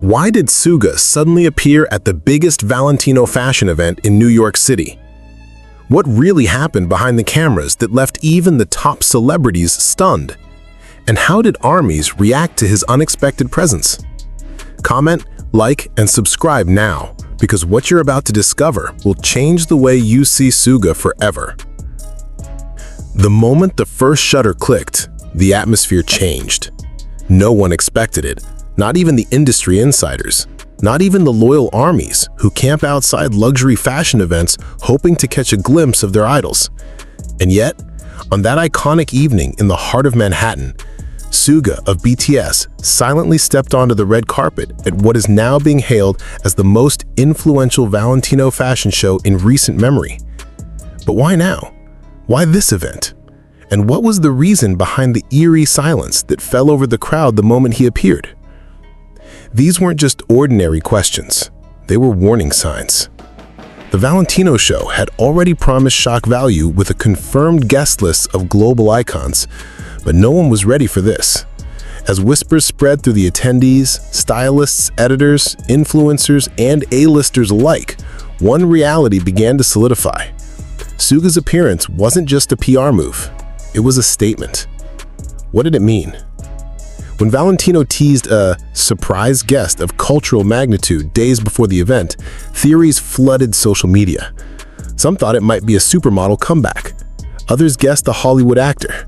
Why did SUGA suddenly appear at the biggest Valentino fashion event in New York City? What really happened behind the cameras that left even the top celebrities stunned? And how did armies react to his unexpected presence? Comment, like, and subscribe now, because what you're about to discover will change the way you see SUGA forever. The moment the first shutter clicked, the atmosphere changed. No one expected it. Not even the industry insiders, not even the loyal armies who camp outside luxury fashion events hoping to catch a glimpse of their idols. And yet, on that iconic evening in the heart of Manhattan, SUGA of BTS silently stepped onto the red carpet at what is now being hailed as the most influential Valentino fashion show in recent memory. But why now? Why this event? And what was the reason behind the eerie silence that fell over the crowd the moment he appeared? These weren't just ordinary questions, they were warning signs. The Valentino show had already promised shock value with a confirmed guest list of global icons, but no one was ready for this. As whispers spread through the attendees, stylists, editors, influencers, and A-listers alike, one reality began to solidify. SUGA's appearance wasn't just a PR move, it was a statement. What did it mean? When Valentino teased a surprise guest of cultural magnitude days before the event, theories flooded social media. Some thought it might be a supermodel comeback. Others guessed a Hollywood actor.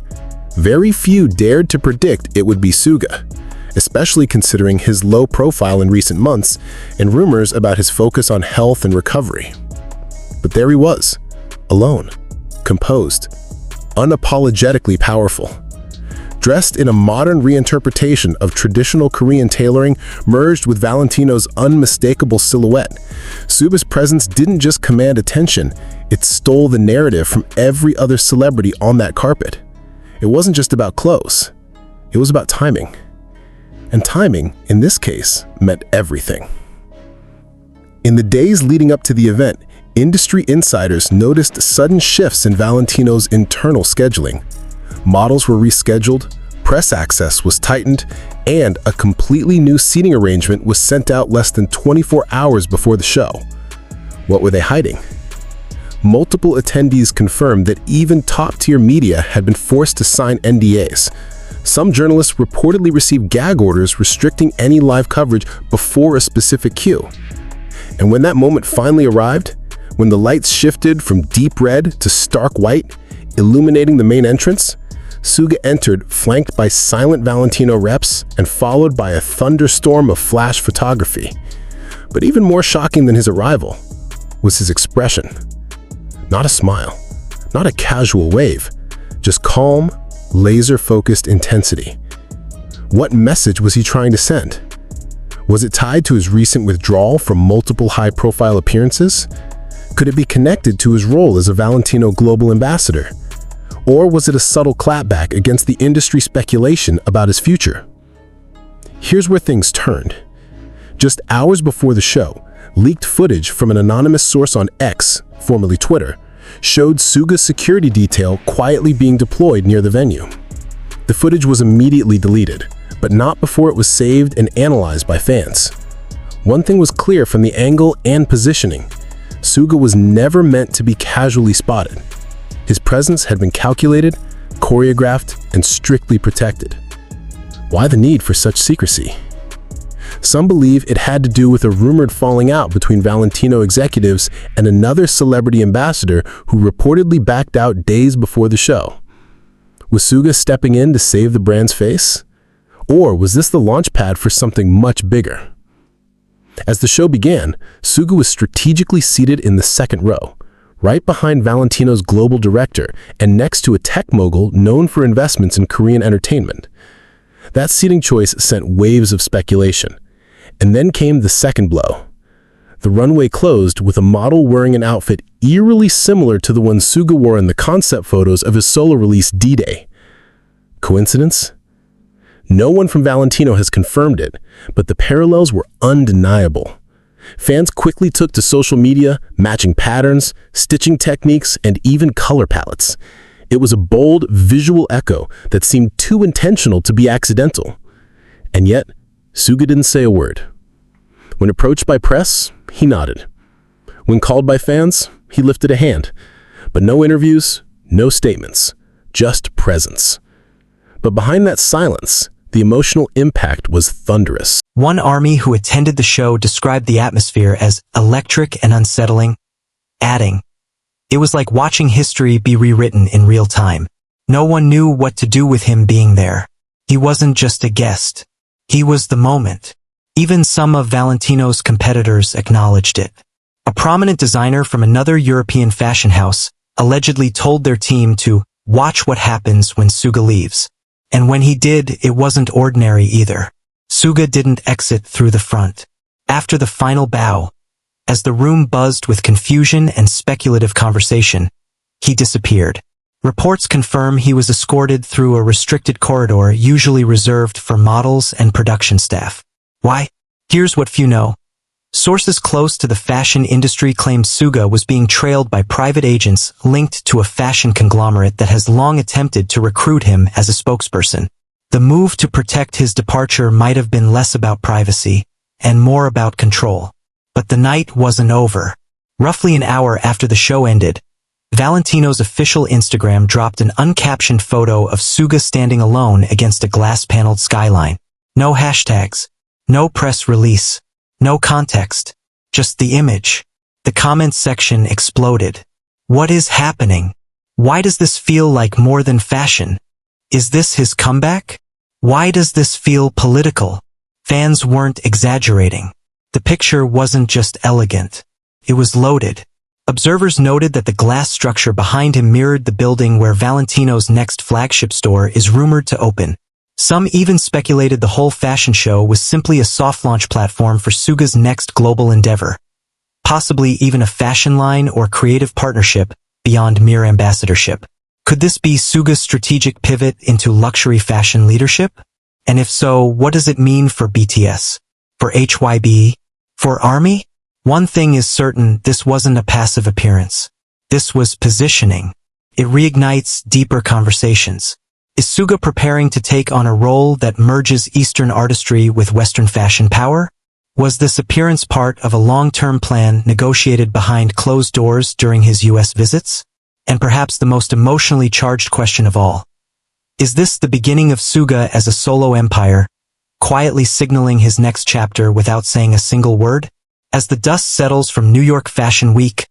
Very few dared to predict it would be SUGA, especially considering his low profile in recent months and rumors about his focus on health and recovery. But there he was, alone, composed, unapologetically powerful. Dressed in a modern reinterpretation of traditional Korean tailoring merged with Valentino's unmistakable silhouette, SUGA's presence didn't just command attention, it stole the narrative from every other celebrity on that carpet. It wasn't just about clothes, it was about timing. And timing, in this case, meant everything. In the days leading up to the event, industry insiders noticed sudden shifts in Valentino's internal scheduling. Models were rescheduled, press access was tightened, and a completely new seating arrangement was sent out less than 24 hours before the show. What were they hiding? Multiple attendees confirmed that even top-tier media had been forced to sign NDAs. Some journalists reportedly received gag orders restricting any live coverage before a specific cue. And when that moment finally arrived, when the lights shifted from deep red to stark white, illuminating the main entrance, SUGA entered, flanked by silent Valentino reps and followed by a thunderstorm of flash photography. But even more shocking than his arrival was his expression. Not a smile, not a casual wave, just calm, laser-focused intensity. What message was he trying to send? Was it tied to his recent withdrawal from multiple high-profile appearances? Could it be connected to his role as a Valentino global ambassador? Or was it a subtle clapback against the industry speculation about his future? Here's where things turned. Just hours before the show, leaked footage from an anonymous source on X, formerly Twitter, showed SUGA's security detail quietly being deployed near the venue. The footage was immediately deleted, but not before it was saved and analyzed by fans. One thing was clear from the angle and positioning: SUGA was never meant to be casually spotted. His presence had been calculated, choreographed, and strictly protected. Why the need for such secrecy? Some believe it had to do with a rumored falling out between Valentino executives and another celebrity ambassador who reportedly backed out days before the show. Was SUGA stepping in to save the brand's face? Or was this the launchpad for something much bigger? As the show began, SUGA was strategically seated in the second row, right behind Valentino's global director and next to a tech mogul known for investments in Korean entertainment. That seating choice sent waves of speculation. And then came the second blow. The runway closed with a model wearing an outfit eerily similar to the one SUGA wore in the concept photos of his solo release D-Day. Coincidence? No one from Valentino has confirmed it, but the parallels were undeniable. Fans quickly took to social media, matching patterns, stitching techniques, and even color palettes. It was a bold visual echo that seemed too intentional to be accidental. And yet, SUGA didn't say a word. When approached by press, he nodded. When called by fans, he lifted a hand. But no interviews, no statements, just presence. But behind that silence, the emotional impact was thunderous. One ARMY who attended the show described the atmosphere as electric and unsettling, adding, "It was like watching history be rewritten in real time. No one knew what to do with him being there. He wasn't just a guest. He was the moment." Even some of Valentino's competitors acknowledged it. A prominent designer from another European fashion house allegedly told their team to watch what happens when Suga leaves. And when he did, it wasn't ordinary either. Suga didn't exit through the front. After the final bow, as the room buzzed with confusion and speculative conversation, he disappeared. Reports confirm he was escorted through a restricted corridor usually reserved for models and production staff. Why? Here's what few know. Sources close to the fashion industry claim Suga was being trailed by private agents linked to a fashion conglomerate that has long attempted to recruit him as a spokesperson. The move to protect his departure might have been less about privacy and more about control. But the night wasn't over. Roughly an hour after the show ended, Valentino's official Instagram dropped an uncaptioned photo of Suga standing alone against a glass-paneled skyline. No hashtags. No press release. No context. Just the image. The comments section exploded. What is happening? Why does this feel like more than fashion? Is this his comeback? Why does this feel political? Fans weren't exaggerating. The picture wasn't just elegant. It was loaded. Observers noted that the glass structure behind him mirrored the building where Valentino's next flagship store is rumored to open. Some even speculated the whole fashion show was simply a soft launch platform for Suga's next global endeavor. Possibly even a fashion line or creative partnership beyond mere ambassadorship. Could this be Suga's strategic pivot into luxury fashion leadership? And if so, what does it mean for BTS? For HYBE? For ARMY? One thing is certain, this wasn't a passive appearance. This was positioning. It reignites deeper conversations. Is Suga preparing to take on a role that merges Eastern artistry with Western fashion power? Was this appearance part of a long-term plan negotiated behind closed doors during his US visits? And perhaps the most emotionally charged question of all. Is this the beginning of Suga as a solo empire, quietly signaling his next chapter without saying a single word? As the dust settles from New York Fashion Week,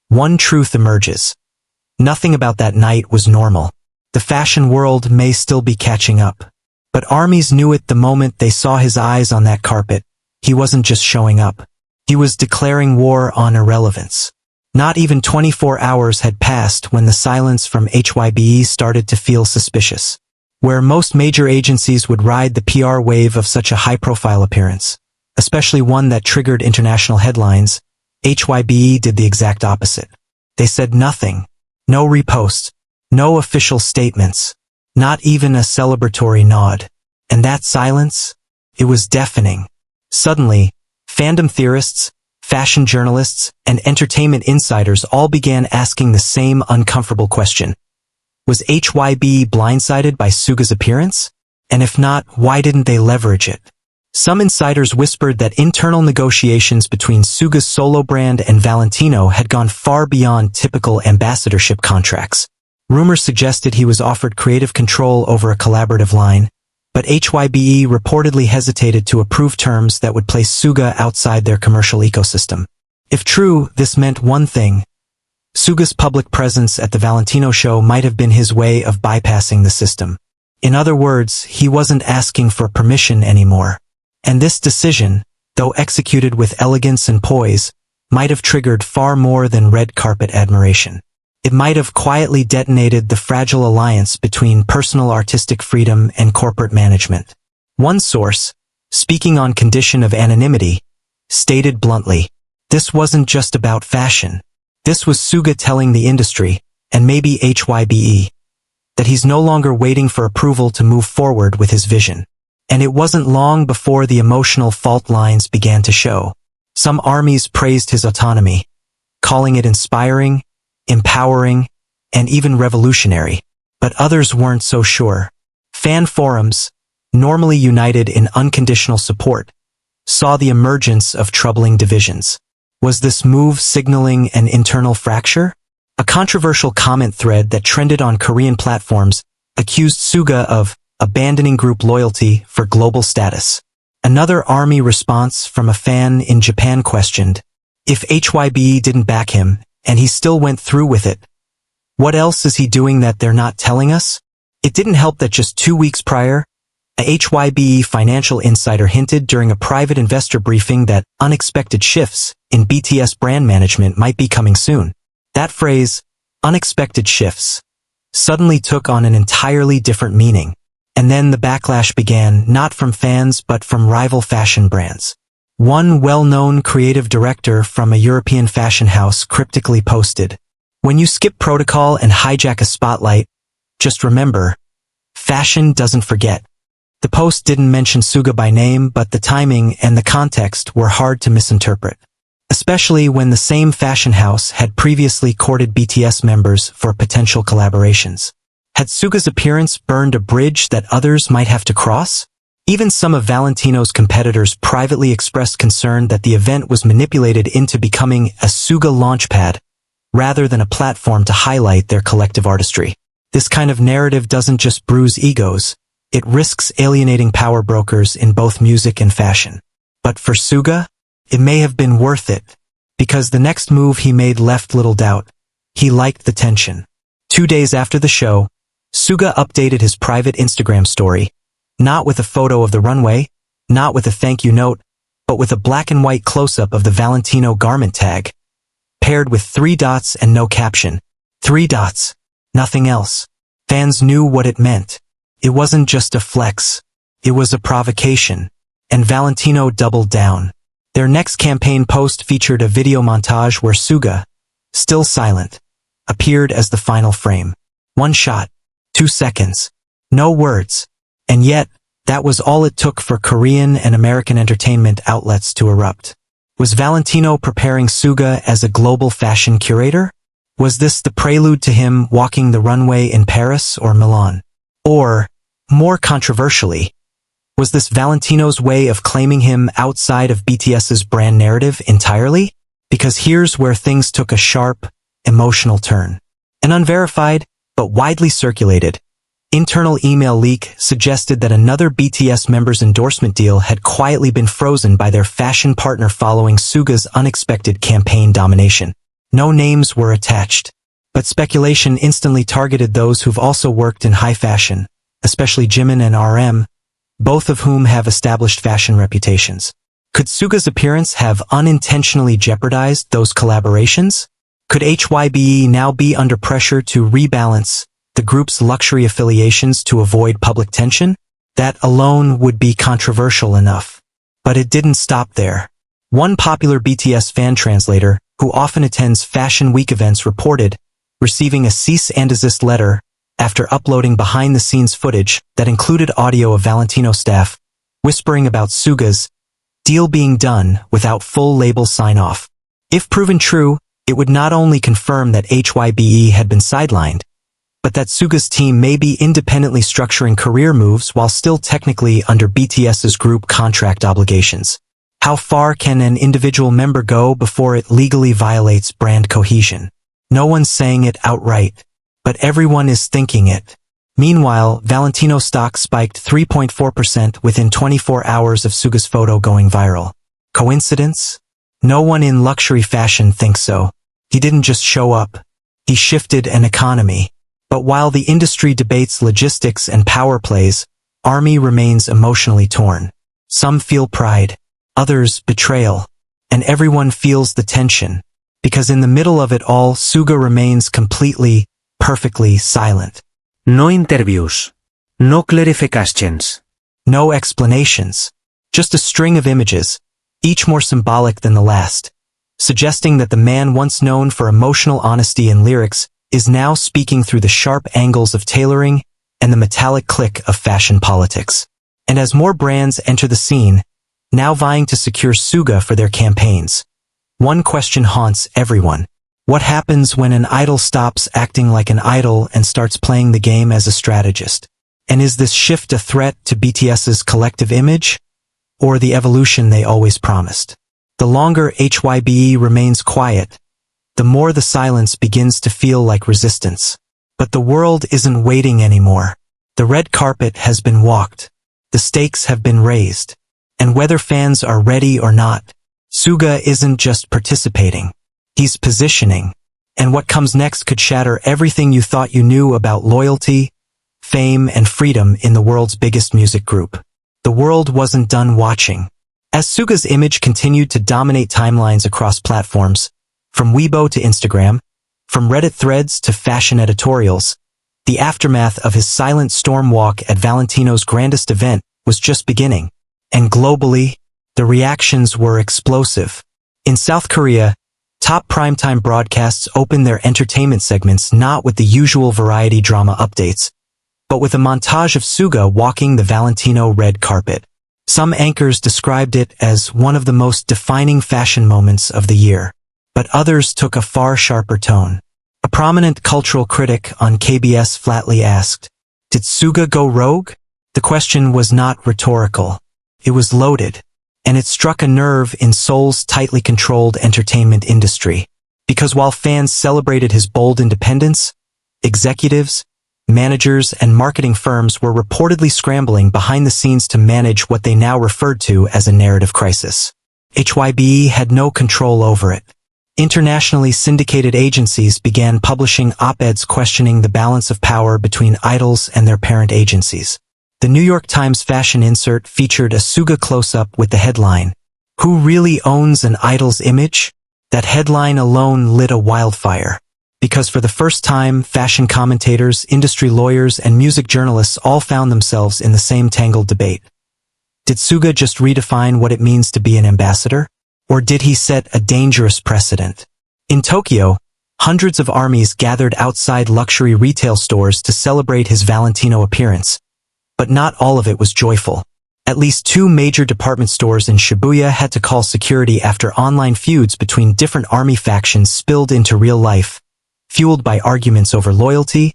one truth emerges. Nothing about that night was normal. The fashion world may still be catching up. But ARMYs knew it the moment they saw his eyes on that carpet. He wasn't just showing up. He was declaring war on irrelevance. Not even 24 hours had passed when the silence from HYBE started to feel suspicious. Where most major agencies would ride the PR wave of such a high-profile appearance, especially one that triggered international headlines, HYBE did the exact opposite. They said nothing. No reposts. No official statements, not even a celebratory nod. And that silence? It was deafening. Suddenly, fandom theorists, fashion journalists, and entertainment insiders all began asking the same uncomfortable question. Was HYBE blindsided by Suga's appearance? And if not, why didn't they leverage it? Some insiders whispered that internal negotiations between Suga's solo brand and Valentino had gone far beyond typical ambassadorship contracts. Rumors suggested he was offered creative control over a collaborative line, but HYBE reportedly hesitated to approve terms that would place Suga outside their commercial ecosystem. If true, this meant one thing. Suga's public presence at the Valentino show might have been his way of bypassing the system. In other words, he wasn't asking for permission anymore. And this decision, though executed with elegance and poise, might have triggered far more than red carpet admiration. It might have quietly detonated the fragile alliance between personal artistic freedom and corporate management. One source, speaking on condition of anonymity, stated bluntly, this wasn't just about fashion. This was Suga telling the industry, and maybe HYBE, that he's no longer waiting for approval to move forward with his vision. And it wasn't long before the emotional fault lines began to show. Some ARMYs praised his autonomy, calling it inspiring, empowering, and even revolutionary. But others weren't so sure. Fan forums, normally united in unconditional support, saw the emergence of troubling divisions. Was this move signaling an internal fracture? A controversial comment thread that trended on Korean platforms accused SUGA of abandoning group loyalty for global status. Another ARMY response from a fan in Japan questioned, if HYBE didn't back him, and he still went through with it, what else is he doing that they're not telling us? It didn't help that just 2 weeks prior, a HYBE financial insider hinted during a private investor briefing that unexpected shifts in BTS brand management might be coming soon. That phrase, unexpected shifts, suddenly took on an entirely different meaning. And then the backlash began, not from fans but from rival fashion brands. One well-known creative director from a European fashion house cryptically posted, "When you skip protocol and hijack a spotlight, just remember, fashion doesn't forget." The post didn't mention SUGA by name, but the timing and the context were hard to misinterpret, especially when the same fashion house had previously courted BTS members for potential collaborations. Had SUGA's appearance burned a bridge that others might have to cross? Even some of Valentino's competitors privately expressed concern that the event was manipulated into becoming a SUGA launchpad, rather than a platform to highlight their collective artistry. This kind of narrative doesn't just bruise egos, it risks alienating power brokers in both music and fashion. But for SUGA, it may have been worth it, because the next move he made left little doubt. He liked the tension. 2 days after the show, SUGA updated his private Instagram story, not with a photo of the runway, not with a thank you note, but with a black and white close-up of the Valentino garment tag, paired with 3 dots and no caption. 3 dots. Nothing else. Fans knew what it meant. It wasn't just a flex. It was a provocation. And Valentino doubled down. Their next campaign post featured a video montage where SUGA, still silent, appeared as the final frame. 1 shot. 2 seconds. No words. And yet, that was all it took for Korean and American entertainment outlets to erupt. Was Valentino preparing SUGA as a global fashion curator? Was this the prelude to him walking the runway in Paris or Milan? Or, more controversially, was this Valentino's way of claiming him outside of BTS's brand narrative entirely? Because here's where things took a sharp, emotional turn. An unverified, but widely circulated, internal email leak suggested that another BTS member's endorsement deal had quietly been frozen by their fashion partner following SUGA's unexpected campaign domination. No names were attached, but speculation instantly targeted those who've also worked in high fashion, especially Jimin and RM, both of whom have established fashion reputations. Could SUGA's appearance have unintentionally jeopardized those collaborations? Could HYBE now be under pressure to rebalance the group's luxury affiliations to avoid public tension? That alone would be controversial enough. But it didn't stop there. One popular BTS fan translator, who often attends Fashion Week events, reported receiving a cease and desist letter after uploading behind-the-scenes footage that included audio of Valentino staff whispering about SUGA's deal being done without full label sign-off. If proven true, it would not only confirm that HYBE had been sidelined, but that SUGA's team may be independently structuring career moves while still technically under BTS's group contract obligations. How far can an individual member go before it legally violates brand cohesion? No one's saying it outright, but everyone is thinking it. Meanwhile, Valentino stock spiked 3.4% within 24 hours of SUGA's photo going viral. Coincidence? No one in luxury fashion thinks so. He didn't just show up. He shifted an economy. But while the industry debates logistics and power plays, ARMY remains emotionally torn. Some feel pride, others betrayal, and everyone feels the tension, because in the middle of it all, SUGA remains completely, perfectly silent. No interviews. No clarifications. No explanations. Just a string of images, each more symbolic than the last, suggesting that the man once known for emotional honesty in lyrics is now speaking through the sharp angles of tailoring and the metallic click of fashion politics. And as more brands enter the scene, now vying to secure SUGA for their campaigns, one question haunts everyone. What happens when an idol stops acting like an idol and starts playing the game as a strategist? And is this shift a threat to BTS's collective image? or the evolution they always promised. The longer HYBE remains quiet, the more the silence begins to feel like resistance. But the world isn't waiting anymore. The red carpet has been walked. The stakes have been raised. And whether fans are ready or not, SUGA isn't just participating. He's positioning. And what comes next could shatter everything you thought you knew about loyalty, fame, and freedom in the world's biggest music group. The world wasn't done watching. As SUGA's image continued to dominate timelines across platforms, from Weibo to Instagram, from Reddit threads to fashion editorials, the aftermath of his silent storm walk at Valentino's grandest event was just beginning. And globally, the reactions were explosive. In South Korea, top primetime broadcasts opened their entertainment segments not with the usual variety drama updates, but with a montage of SUGA walking the Valentino red carpet. Some anchors described it as one of the most defining fashion moments of the year, but others took a far sharper tone. A prominent cultural critic on KBS flatly asked, "Did SUGA go rogue?" The question was not rhetorical. It was loaded, and it struck a nerve in Seoul's tightly controlled entertainment industry. Because while fans celebrated his bold independence, executives, managers, and marketing firms were reportedly scrambling behind the scenes to manage what they now referred to as a narrative crisis. HYBE had no control over it. Internationally syndicated agencies began publishing op-eds questioning the balance of power between idols and their parent agencies. The New York Times fashion insert featured a SUGA close-up with the headline, "Who really owns an idol's image?" That headline alone lit a wildfire. Because for the first time, fashion commentators, industry lawyers, and music journalists all found themselves in the same tangled debate. Did SUGA just redefine what it means to be an ambassador? Or did he set a dangerous precedent? In Tokyo, hundreds of armies gathered outside luxury retail stores to celebrate his Valentino appearance. But not all of it was joyful. At least 2 major department stores in Shibuya had to call security after online feuds between different army factions spilled into real life, fueled by arguments over loyalty,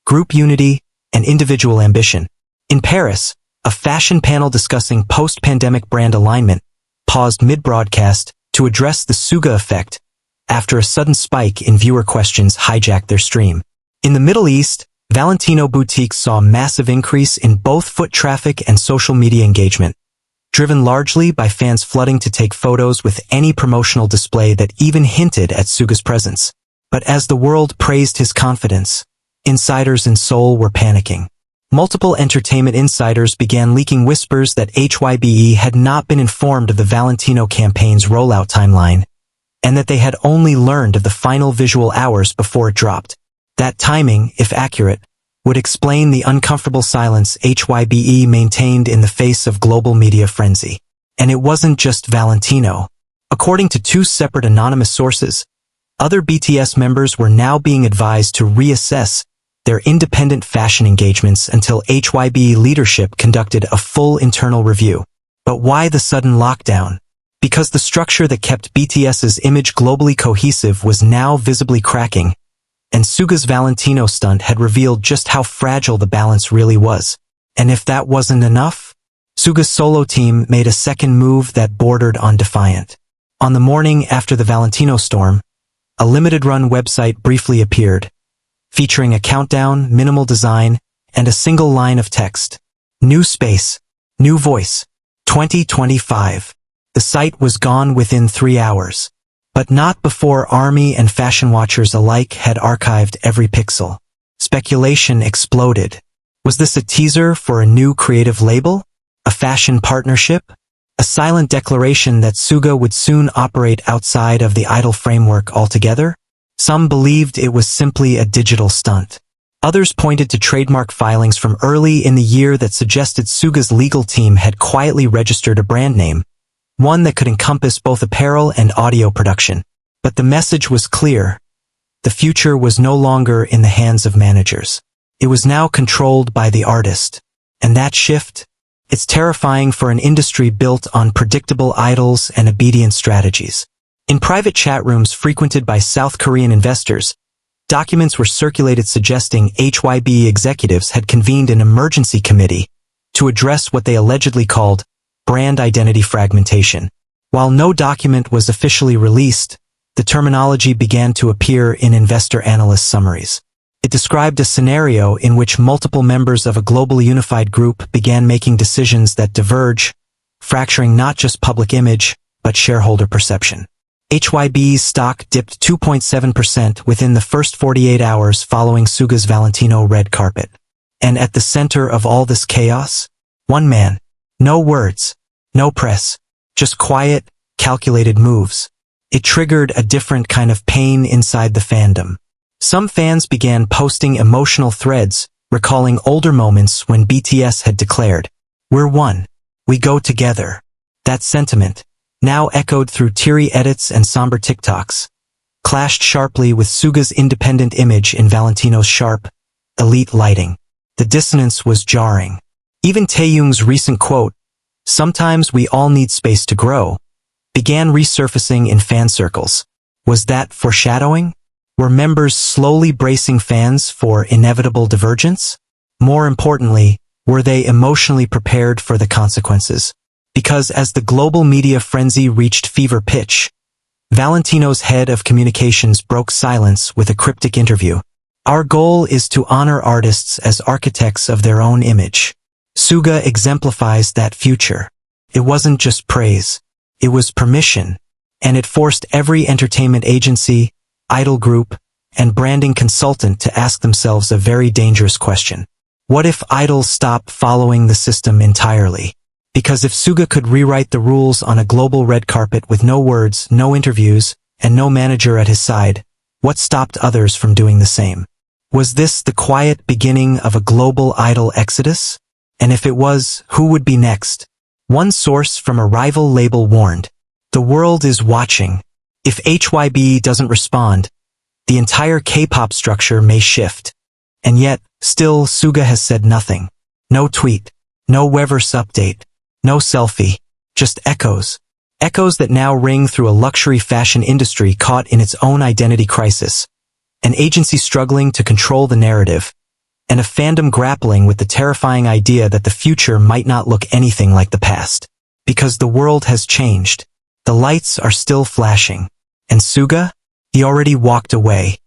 group unity, and individual ambition. In Paris, a fashion panel discussing post-pandemic brand alignment paused mid-broadcast to address the SUGA effect after a sudden spike in viewer questions hijacked their stream. In the Middle East, Valentino boutiques saw a massive increase in both foot traffic and social media engagement, driven largely by fans flooding to take photos with any promotional display that even hinted at SUGA's presence. But as the world praised his confidence, insiders in Seoul were panicking. Multiple entertainment insiders began leaking whispers that HYBE had not been informed of the Valentino campaign's rollout timeline, and that they had only learned of the final visual hours before it dropped. That timing, if accurate, would explain the uncomfortable silence HYBE maintained in the face of global media frenzy. And it wasn't just Valentino. According to 2 separate anonymous sources, other BTS members were now being advised to reassess their independent fashion engagements until HYBE leadership conducted a full internal review. But why the sudden lockdown? Because the structure that kept BTS's image globally cohesive was now visibly cracking, and SUGA's Valentino stunt had revealed just how fragile the balance really was. And if that wasn't enough, SUGA's solo team made a second move that bordered on defiant. On the morning after the Valentino storm, a limited-run website briefly appeared, featuring a countdown, minimal design, and a single line of text. New space, new voice, 2025. The site was gone within 3 hours. But not before ARMY and fashion watchers alike had archived every pixel. Speculation exploded. Was this a teaser for a new creative label? A fashion partnership? A silent declaration that SUGA would soon operate outside of the idol framework altogether? Some believed it was simply a digital stunt. Others pointed to trademark filings from early in the year that suggested SUGA's legal team had quietly registered a brand name, one that could encompass both apparel and audio production. But the message was clear. The future was no longer in the hands of managers. It was now controlled by the artist. And that shift? It's terrifying for an industry built on predictable idols and obedient strategies. In private chat rooms frequented by South Korean investors, documents were circulated suggesting HYBE executives had convened an emergency committee to address what they allegedly called brand identity fragmentation. While no document was officially released, the terminology began to appear in investor analyst summaries. It described a scenario in which multiple members of a global unified group began making decisions that diverge, fracturing not just public image, but shareholder perception. HYBE's stock dipped 2.7% within the first 48 hours following SUGA's Valentino red carpet. And at the center of all this chaos, one man. No words, no press, just quiet, calculated moves. It triggered a different kind of pain inside the fandom. Some fans began posting emotional threads, recalling older moments when BTS had declared, "We're one. We go together." That sentiment, now echoed through teary edits and somber TikToks, clashed sharply with SUGA's independent image in Valentino's sharp, elite lighting. The dissonance was jarring. Even Taehyung's recent quote, "Sometimes we all need space to grow," began resurfacing in fan circles. Was that foreshadowing? Were members slowly bracing fans for inevitable divergence? More importantly, were they emotionally prepared for the consequences? Because as the global media frenzy reached fever pitch, Valentino's head of communications broke silence with a cryptic interview. "Our goal is to honor artists as architects of their own image." SUGA exemplifies that future. It wasn't just praise. It was permission, and it forced every entertainment agency, idol group, and branding consultant to ask themselves a very dangerous question. What if idols stop following the system entirely? Because if SUGA could rewrite the rules on a global red carpet with no words, no interviews, and no manager at his side, what stopped others from doing the same? Was this the quiet beginning of a global idol exodus? And if it was, who would be next? One source from a rival label warned, "The world is watching. If HYBE doesn't respond, the entire K-pop structure may shift." And yet, still SUGA has said nothing. No tweet, no Weverse update, no selfie, just echoes. Echoes that now ring through a luxury fashion industry caught in its own identity crisis, an agency struggling to control the narrative, and a fandom grappling with the terrifying idea that the future might not look anything like the past. Because the world has changed. The lights are still flashing. And SUGA? He already walked away.